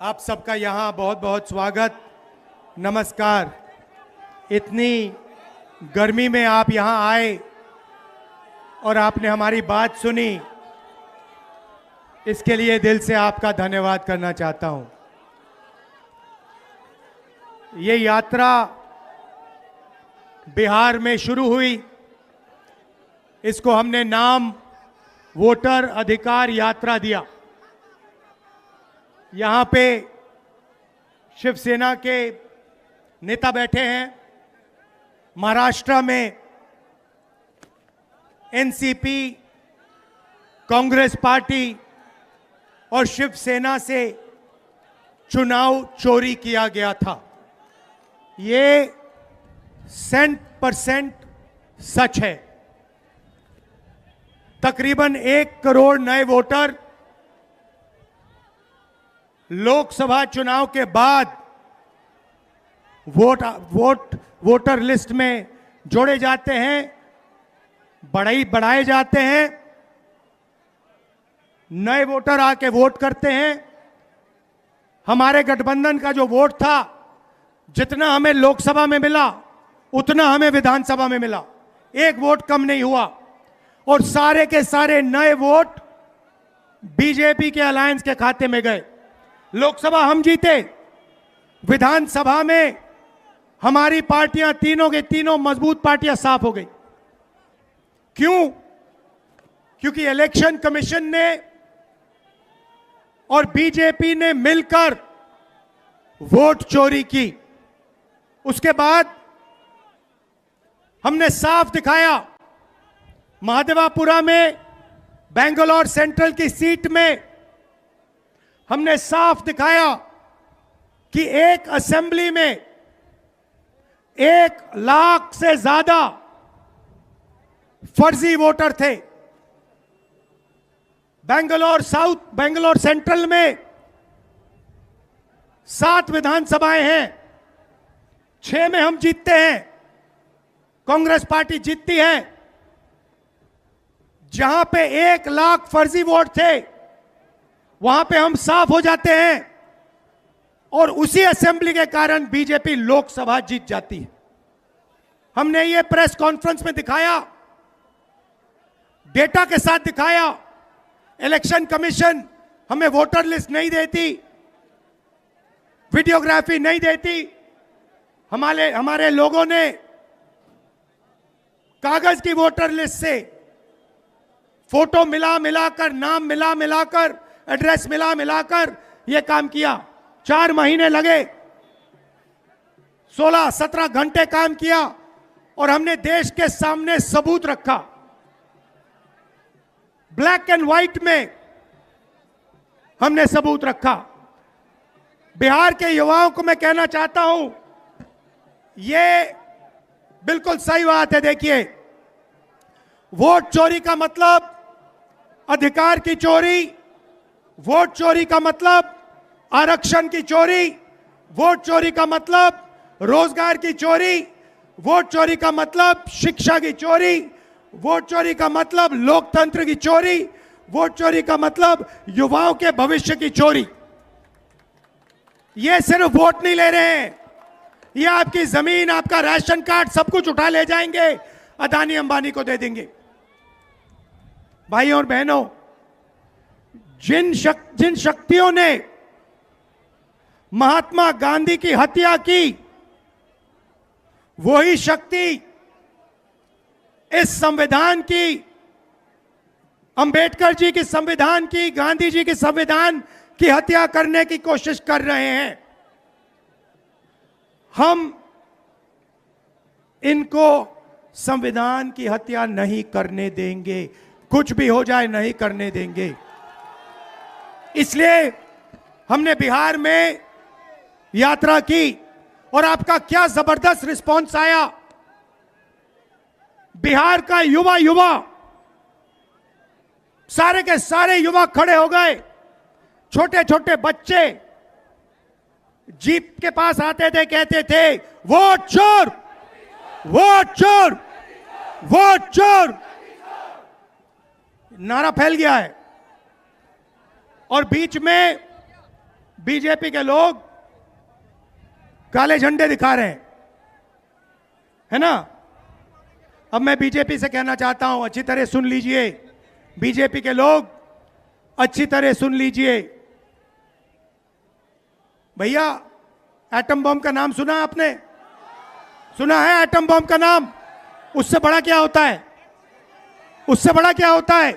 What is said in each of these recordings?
आप सबका यहाँ बहुत बहुत स्वागत, नमस्कार। इतनी गर्मी में आप यहाँ आए और आपने हमारी बात सुनी, इसके लिए दिल से आपका धन्यवाद करना चाहता हूँ। ये यात्रा बिहार में शुरू हुई, इसको हमने नाम वोटर अधिकार यात्रा दिया। यहाँ पे शिवसेना के नेता बैठे हैं, महाराष्ट्र में एनसीपी, कांग्रेस पार्टी और शिवसेना से चुनाव चोरी किया गया था। ये 100% सच है। तकरीबन 1 करोड़ नए वोटर लोकसभा चुनाव के बाद वोटर लिस्ट में जोड़े जाते हैं, बढ़ाए जाते हैं। नए वोटर आके वोट करते हैं। हमारे गठबंधन का जो वोट था, जितना हमें लोकसभा में मिला उतना हमें विधानसभा में मिला, 1 वोट कम नहीं हुआ। और सारे के सारे नए वोट बीजेपी के अलायंस के खाते में गए। लोकसभा हम जीते, विधानसभा में हमारी पार्टियां तीनों के तीनों मजबूत पार्टियां साफ हो गई। क्यों? क्योंकि इलेक्शन कमीशन ने और बीजेपी ने मिलकर वोट चोरी की। उसके बाद हमने साफ दिखाया, महादेवापुरा में बेंगलोर सेंट्रल की सीट में हमने साफ दिखाया कि एक असेंबली में 1 लाख से ज्यादा फर्जी वोटर थे। बेंगलोर सेंट्रल में 7 विधानसभाएं हैं, 6 में हम जीतते हैं, कांग्रेस पार्टी जीतती है। जहां पे 1 लाख फर्जी वोट थे, वहां पे हम साफ हो जाते हैं और उसी असेंबली के कारण बीजेपी लोकसभा जीत जाती है। हमने ये प्रेस कॉन्फ्रेंस में दिखाया, डेटा के साथ दिखाया। इलेक्शन कमीशन हमें वोटर लिस्ट नहीं देती, वीडियोग्राफी नहीं देती। हमारे लोगों ने कागज की वोटर लिस्ट से फोटो मिलाकर, नाम मिलाकर, एड्रेस मिलाकर यह काम किया। 4 महीने लगे, 16-17 घंटे काम किया और हमने देश के सामने सबूत रखा। ब्लैक एंड व्हाइट में हमने सबूत रखा। बिहार के युवाओं को मैं कहना चाहता हूं, यह बिल्कुल सही बात है। देखिए, वोट चोरी का मतलब अधिकार की चोरी, वोट चोरी का मतलब आरक्षण की चोरी, वोट चोरी का मतलब रोजगार की चोरी, वोट चोरी का मतलब शिक्षा की चोरी, वोट चोरी का मतलब लोकतंत्र की चोरी, वोट चोरी का मतलब युवाओं के भविष्य की चोरी। ये सिर्फ वोट नहीं ले रहे हैं, ये आपकी जमीन, आपका राशन कार्ड, सब कुछ उठा ले जाएंगे, अदानी अंबानी को दे देंगे। भाइयों और बहनों, जिन शक्तियों ने महात्मा गांधी की हत्या की, वही शक्ति इस संविधान की, अंबेडकर जी की संविधान की, गांधी जी की संविधान की हत्या करने की कोशिश कर रहे हैं। हम इनको संविधान की हत्या नहीं करने देंगे, कुछ भी हो जाए नहीं करने देंगे। इसलिए हमने बिहार में यात्रा की और आपका क्या जबरदस्त रिस्पांस आया। बिहार का युवा सारे के सारे युवा खड़े हो गए। छोटे छोटे बच्चे जीप के पास आते थे, कहते थे वोट चोर, वोट चोर, वोट चोर। नारा फैल गया है। और बीच में बीजेपी के लोग काले झंडे दिखा रहे हैं, है ना। अब मैं बीजेपी से कहना चाहता हूं, अच्छी तरह सुन लीजिए, बीजेपी के लोग अच्छी तरह सुन लीजिए। भैया, एटम बम का नाम सुना आपने? सुना है एटम बम का नाम? उससे बड़ा क्या होता है? उससे बड़ा क्या होता है?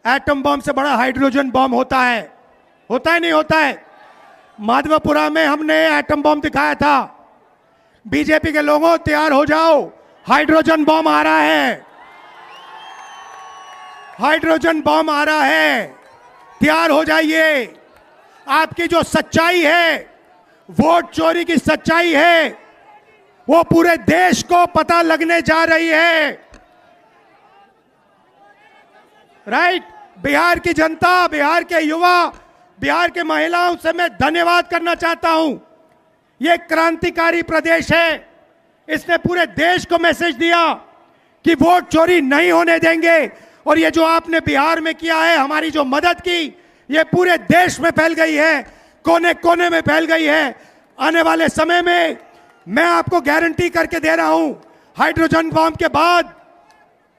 एटम बम से बड़ा हाइड्रोजन बम होता है। होता है नहीं होता है? माधवपुरा में हमने एटम बम दिखाया था। बीजेपी के लोगों, तैयार हो जाओ, हाइड्रोजन बम आ रहा है। हाइड्रोजन बम आ रहा है, तैयार हो जाइए। आपकी जो सच्चाई है, वोट चोरी की सच्चाई है, वो पूरे देश को पता लगने जा रही है। राइट? बिहार की जनता, बिहार के युवा, बिहार के महिलाओं से मैं धन्यवाद करना चाहता हूं। यह क्रांतिकारी प्रदेश है। इसने पूरे देश को मैसेज दिया कि वोट चोरी नहीं होने देंगे। और ये जो आपने बिहार में किया है, हमारी जो मदद की, ये पूरे देश में फैल गई है, कोने कोने में फैल गई है। आने वाले समय में मैं आपको गारंटी करके दे रहा हूं, हाइड्रोजन बम के बाद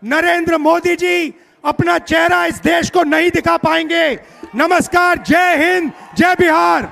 नरेंद्र मोदी जी अपना चेहरा इस देश को नहीं दिखा पाएंगे। नमस्कार, जय हिंद, जय बिहार।